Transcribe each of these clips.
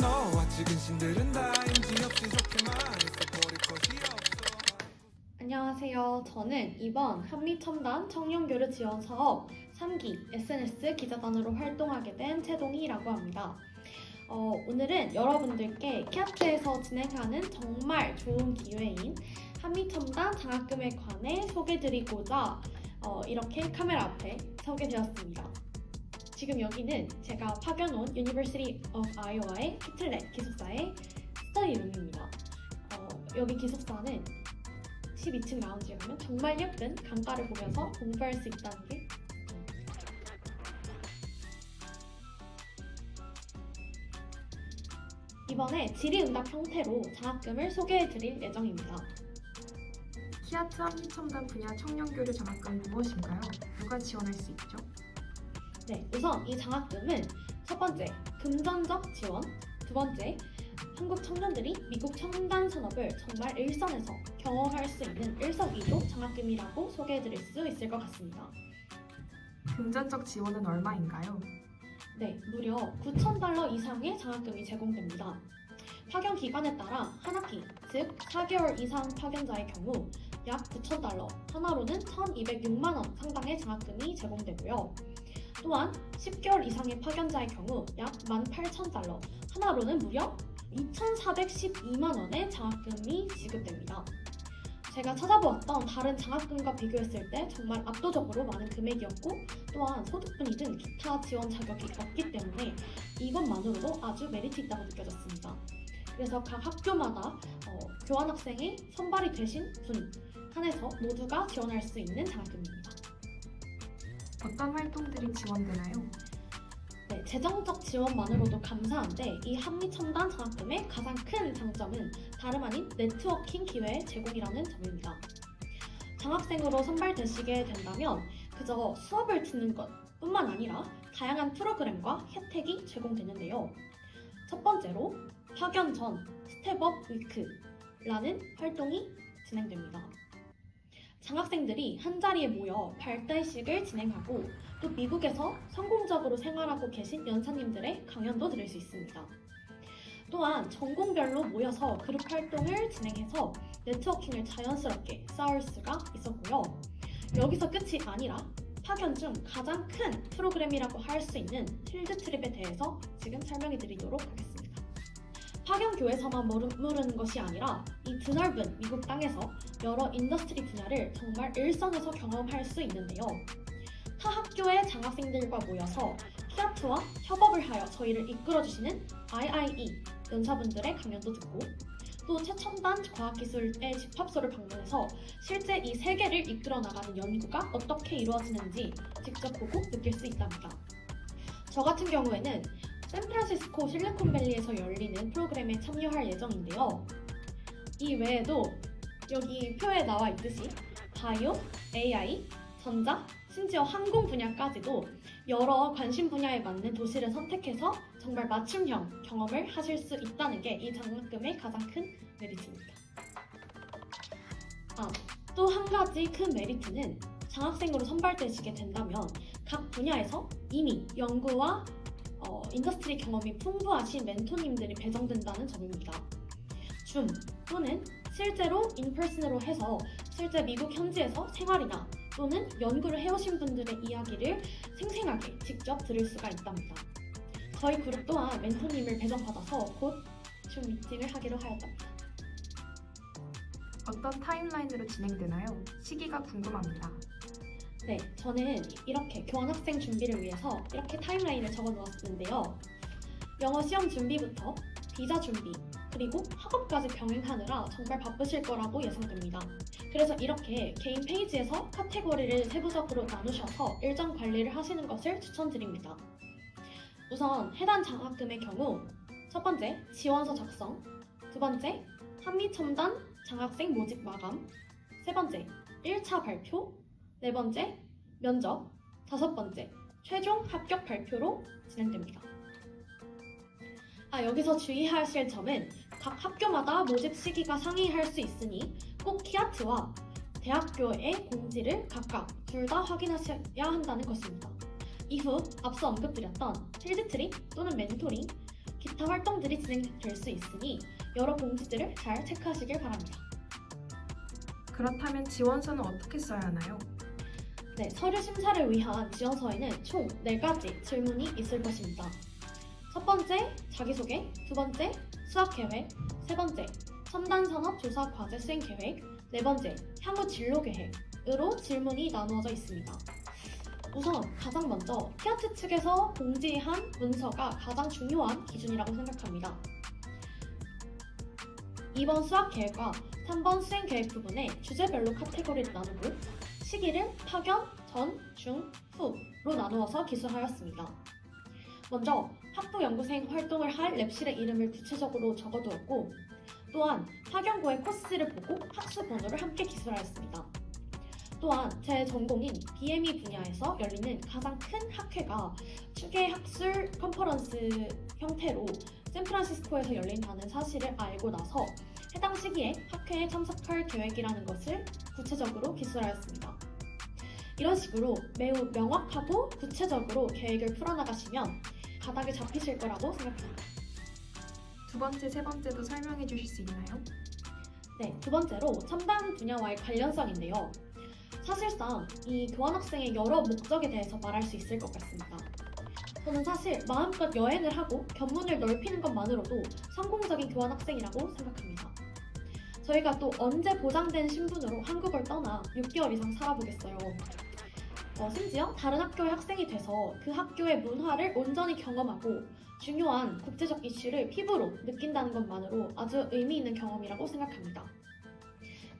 너와 찍은 신들은 다 인지 없이 좋게만 했어 버릴 것이 없어. 안녕하세요. 저는 이번 한미첨단 청년교류 지원 사업 3기 SNS 기자단으로 활동하게 된 최동희라고 합니다. 오늘은 여러분들께 키아트에서 진행하는 정말 좋은 기회인 한미첨단 장학금에 관해 소개드리고자 이렇게 카메라 앞에 서게 되었습니다. 지금 여기는 제가 파견 온 University of Iowa의 키틀렛 기숙사의 스터디룸입니다. 여기 기숙사는 12층 라운지에 가면 정말 예쁜 강가를 보면서 공부할 수 있다는 게 이번에 질의응답 형태로 장학금을 소개해드릴 예정입니다. 키아트 한미첨단 분야 청년교류 장학금이 무엇인가요? 누가 지원할 수 있죠? 네, 우선 이 장학금은 첫 번째, 금전적 지원, 두 번째, 한국 청년들이 미국 첨단 산업을 정말 일선에서 경험할 수 있는 일석이조 장학금이라고 소개해드릴 수 있을 것 같습니다. 금전적 지원은 얼마인가요? 네, 무려 $9,000 이상의 장학금이 제공됩니다. 파견 기간에 따라 한 학기, 즉 4개월 이상 파견자의 경우 약 $9,000, 하나로는 1,206만 원 상당의 장학금이 제공되고요. 또한 10개월 이상의 파견자의 경우 약 $18,000, 하나로는 무려 2,412만 원의 장학금이 지급됩니다. 제가 찾아보았던 다른 장학금과 비교했을 때 정말 압도적으로 많은 금액이었고 또한 소득분이든 기타 지원 자격이 없기 때문에 이것만으로도 아주 메리트 있다고 느껴졌습니다. 그래서 각 학교마다 교환학생이 선발이 되신 분 한해서 모두가 지원할 수 있는 장학금입니다. 어떤 활동들이 지원되나요? 네, 재정적 지원만으로도 감사한데 이 한미첨단 장학금의 가장 큰 장점은 다름 아닌 네트워킹 기회의 제공이라는 점입니다. 장학생으로 선발되시게 된다면 그저 수업을 듣는 것 뿐만 아니라 다양한 프로그램과 혜택이 제공되는데요. 첫 번째로 파견 전 스텝업 위크라는 활동이 진행됩니다. 장학생들이 한자리에 모여 발달식을 진행하고 또 미국에서 성공적으로 생활하고 계신 연사님들의 강연도 들을 수 있습니다. 또한 전공별로 모여서 그룹 활동을 진행해서 네트워킹을 자연스럽게 쌓을 수가 있었고요. 여기서 끝이 아니라 파견 중 가장 큰 프로그램이라고 할 수 있는 필드 트립에 대해서 지금 설명해 드리도록 하겠습니다. 파견교에서만 머무르는 것이 아니라 이 드넓은 미국 땅에서 여러 인더스트리 분야를 정말 일선에서 경험할 수 있는데요. 타 학교의 장학생들과 모여서 키아트와 협업을 하여 저희를 이끌어주시는 IIE 연사분들의 강연도 듣고 또 최첨단 과학기술의 집합소를 방문해서 실제 이 세계를 이끌어 나가는 연구가 어떻게 이루어지는지 직접 보고 느낄 수 있답니다. 저 같은 경우에는 샌프란시스코 실리콘밸리에서 열리는 프로그램에 참여할 예정인데요. 이 외에도 여기 표에 나와 있듯이 바이오, AI, 전자, 심지어 항공 분야까지도 여러 관심 분야에 맞는 도시를 선택해서 정말 맞춤형 경험을 하실 수 있다는 게 이 장학금의 가장 큰 메리트입니다. 또 한 가지 큰 메리트는 장학생으로 선발되시게 된다면 각 분야에서 이미 연구와 인더스트리 경험이 풍부하신 멘토님들이 배정된다는 점입니다. 줌 또는 실제로 인퍼슨으로 해서 실제 미국 현지에서 생활이나 또는 연구를 해오신 분들의 이야기를 생생하게 직접 들을 수가 있답니다. 저희 그룹 또한 멘토님을 배정받아서 곧 줌 미팅을 하기로 하였답니다. 어떤 타임라인으로 진행되나요? 시기가 궁금합니다. 네, 저는 이렇게 교환학생 준비를 위해서 이렇게 타임라인을 적어놓았는데요. 영어 시험 준비부터 비자 준비, 그리고 학업까지 병행하느라 정말 바쁘실 거라고 예상됩니다. 그래서 이렇게 개인 페이지에서 카테고리를 세부적으로 나누셔서 일정 관리를 하시는 것을 추천드립니다. 우선 해당 장학금의 경우 첫 번째, 지원서 작성, 두 번째, 한미첨단 장학생 모집 마감, 세 번째, 1차 발표, 네 번째, 면접, 다섯 번째, 최종 합격 발표로 진행됩니다. 여기서 주의하실 점은 각 학교마다 모집 시기가 상이할 수 있으니 꼭 키아트와 대학교의 공지를 각각 둘 다 확인하셔야 한다는 것입니다. 이후 앞서 언급드렸던 필드트립 또는 멘토링, 기타 활동들이 진행될 수 있으니 여러 공지들을 잘 체크하시길 바랍니다. 그렇다면 지원서는 어떻게 써야 하나요? 네, 서류 심사를 위한 지원서에는 총 4가지 질문이 있을 것입니다. 첫 번째, 자기소개, 두 번째, 수학계획, 세 번째, 첨단산업 조사 과제 수행 계획, 네 번째, 향후 진로 계획으로 질문이 나누어져 있습니다. 우선 가장 먼저 키아트 측에서 공지한 문서가 가장 중요한 기준이라고 생각합니다. 2번 수학 계획과 3번 수행 계획 부분에 주제별로 카테고리를 나누고 시기를 파견, 전, 중, 후로 나누어서 기술하였습니다. 먼저 학부 연구생 활동을 할 랩실의 이름을 구체적으로 적어두었고 또한 파견고의 코스를 보고 학수 번호를 함께 기술하였습니다. 또한 제 전공인 BME 분야에서 열리는 가장 큰 학회가 추계 학술 컨퍼런스 형태로 샌프란시스코에서 열린다는 사실을 알고 나서 해당 시기에 학회에 참석할 계획이라는 것을 구체적으로 기술하였습니다. 이런 식으로 매우 명확하고 구체적으로 계획을 풀어나가시면 가닥이 잡히실 거라고 생각합니다. 두 번째, 세 번째도 설명해 주실 수 있나요? 네, 두 번째로 첨단 분야와의 관련성인데요. 사실상 이 교환학생의 여러 목적에 대해서 말할 수 있을 것 같습니다. 저는 사실 마음껏 여행을 하고 견문을 넓히는 것만으로도 성공적인 교환학생이라고 생각합니다. 저희가 또 언제 보장된 신분으로 한국을 떠나 6개월 이상 살아보겠어요. 심지어 다른 학교의 학생이 돼서 그 학교의 문화를 온전히 경험하고 중요한 국제적 이슈를 피부로 느낀다는 것만으로 아주 의미 있는 경험이라고 생각합니다.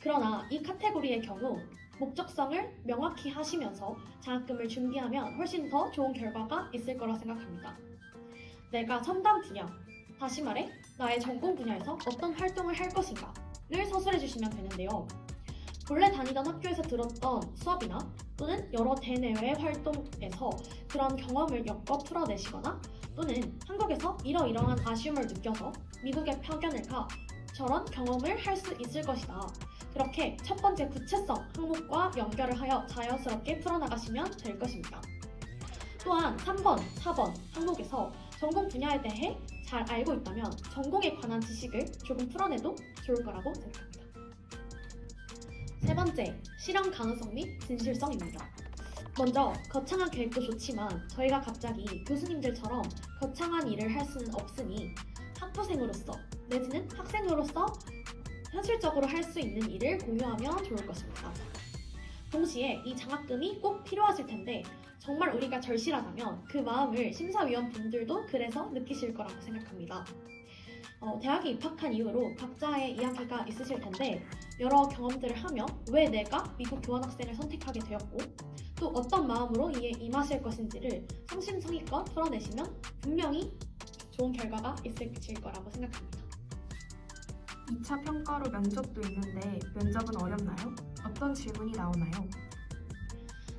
그러나 이 카테고리의 경우 목적성을 명확히 하시면서 장학금을 준비하면 훨씬 더 좋은 결과가 있을 거라 생각합니다. 내가 첨단 분야, 다시 말해 나의 전공 분야에서 어떤 활동을 할 것인가를 서술해 주시면 되는데요. 본래 다니던 학교에서 들었던 수업이나 또는 여러 대내외 활동에서 그런 경험을 엮어 풀어내시거나 또는 한국에서 이러이러한 아쉬움을 느껴서 미국에 파견을 가 저런 경험을 할 수 있을 것이다. 그렇게 첫 번째 구체성 항목과 연결을 하여 자연스럽게 풀어나가시면 될 것입니다. 또한 3번, 4번 항목에서 전공 분야에 대해 잘 알고 있다면 전공에 관한 지식을 조금 풀어내도 좋을 거라고 생각합니다. 세 번째, 실현 가능성 및 진실성입니다. 먼저 거창한 계획도 좋지만 저희가 갑자기 교수님들처럼 거창한 일을 할 수는 없으니 학부생으로서 내지는 학생으로서 현실적으로 할 수 있는 일을 공유하면 좋을 것입니다. 동시에 이 장학금이 꼭 필요하실 텐데 정말 우리가 절실하다면 그 마음을 심사위원 분들도 그래서 느끼실 거라고 생각합니다. 대학에 입학한 이후로 각자의 이야기가 있으실 텐데 여러 경험들을 하며 왜 내가 미국 교환학생을 선택하게 되었고 또 어떤 마음으로 이에 임하실 것인지를 성심성의껏 풀어내시면 분명히 좋은 결과가 있으실 거라고 생각합니다. 2차 평가로 면접도 있는데 면접은 어렵나요? 어떤 질문이 나오나요?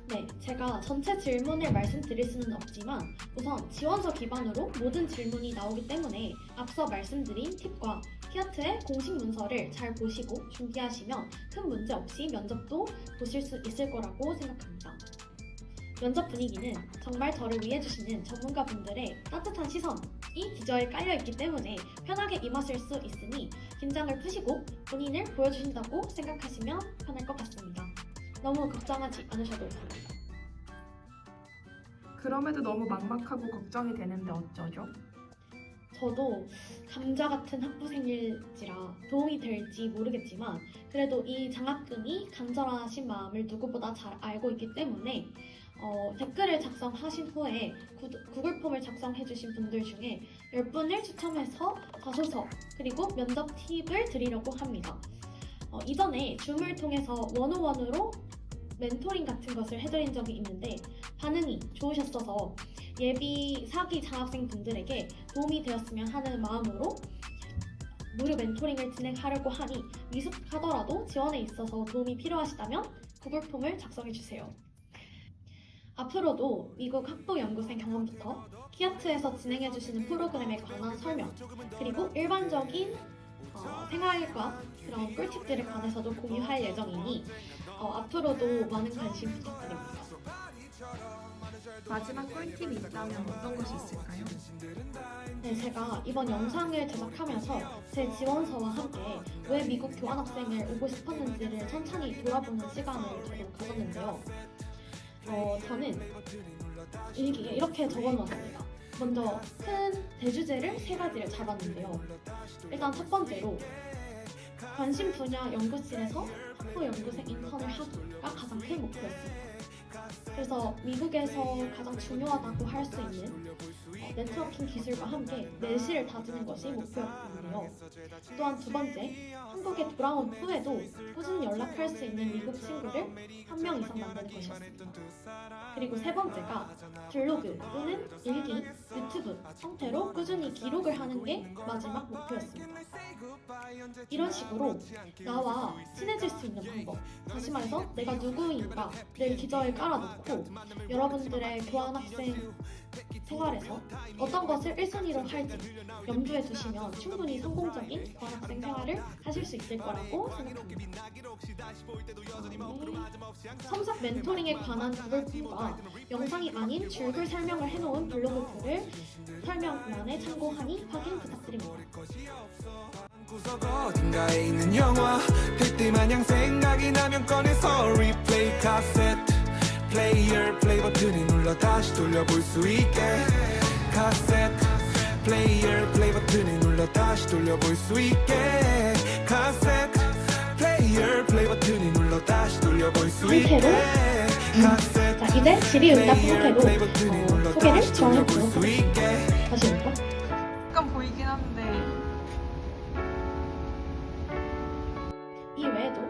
네, 제가 전체 질문을 말씀드릴 수는 없지만 우선 지원서 기반으로 모든 질문이 나오기 때문에 앞서 말씀드린 팁과 키아트의 공식 문서를 잘 보시고 준비하시면 큰 문제 없이 면접도 보실 수 있을 거라고 생각합니다. 면접 분위기는 정말 저를 위해주시는 전문가분들의 따뜻한 시선이 기저에 깔려있기 때문에 편하게 임하실 수 있으니 긴장을 푸시고 본인을 보여주신다고 생각하시면 편할 것 같습니다. 너무 걱정하지 않으셔도 됩니다. 그럼에도 너무 막막하고 걱정이 되는데 어쩌죠? 저도 감자 같은 학부생일지라 도움이 될지 모르겠지만 그래도 이 장학금이 간절하신 마음을 누구보다 잘 알고 있기 때문에 댓글을 작성하신 후에 구글 폼을 작성해주신 분들 중에 10분을 추첨해서 자소서 그리고 면접 팁을 드리려고 합니다. 이전에 줌을 통해서 원오원으로 멘토링 같은 것을 해드린 적이 있는데 반응이 좋으셨어서 예비 사기 장학생 분들에게 도움이 되었으면 하는 마음으로 무료 멘토링을 진행하려고 하니 미숙하더라도 지원에 있어서 도움이 필요하시다면 구글 폼을 작성해주세요. 앞으로도 미국 학부 연구생 경험부터 키아트에서 진행해주시는 프로그램에 관한 설명 그리고 일반적인 생활과 그런 꿀팁들에 관해서도 공유할 예정이니 앞으로도 많은 관심 부탁드립니다. 마지막 꿀팁이 있다면 어떤 것이 있을까요? 네, 제가 이번 영상을 제작하면서 제 지원서와 함께 왜 미국 교환학생을 오고 싶었는지를 천천히 돌아보는 시간을 저도 가졌는데요. 저는 일기에 이렇게 적어놓았습니다. 먼저 큰 대주제를 3가지를 잡았는데요. 일단 첫 번째로 관심 분야 연구실에서 학부 연구생 인턴을 하기가 가장 큰 목표였습니다. 그래서 미국에서 가장 중요하다고 할 수 있는 네트워킹 기술과 함께 내실을 다지는 것이 목표였는데요. 또한 두 번째, 한국에 돌아온 후에도 꾸준히 연락할 수 있는 미국 친구를 1명 이상 만드는 것이었습니다. 그리고 세 번째가 블로그 또는 일기, 유튜브 형태로 꾸준히 기록을 하는 게 마지막 목표였습니다. 이런 식으로 나와 친해질 수 있는 방법, 다시 말해서 내가 누구인가를 기저에 깔아놓고 여러분들의 교환학생 생활에서 어떤 것을 1순위로 할지 염두에 두시면 충분히 성공적인 교환학생 생활을 하실 수 있을 거라고 생각합니다. 첨삭 멘토링에 관한 구글폼과 영상이 아닌 줄글 설명을 해놓은 블로그 글을 설명란에 참고하니 확인 부탁드립니다. 구석 어딘가에 있는 영화 그때 마냥 생각이 나면 꺼내서 리플레이 카세트 플레이어 플레이 버튼을 눌러 다시 돌려볼 수 있게 카세트 플레이어 플레이 버튼을 눌러 다시 돌려볼 수 있게 카세트 플레이어 플레이 버튼을 눌러 다시 돌려볼 수 있게 카세트 자, 이제 질의응답 형태로 플레이 버튼을 눌러 소개를 다시 돌려볼 수 진행해보도록 있게 하겠습니다. 다시 볼까? 약간 보이긴 한데 이 외에도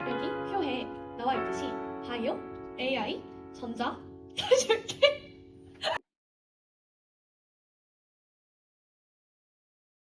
여기 표에 나와 있듯이 바이오, AI, 전자, 다시 볼게.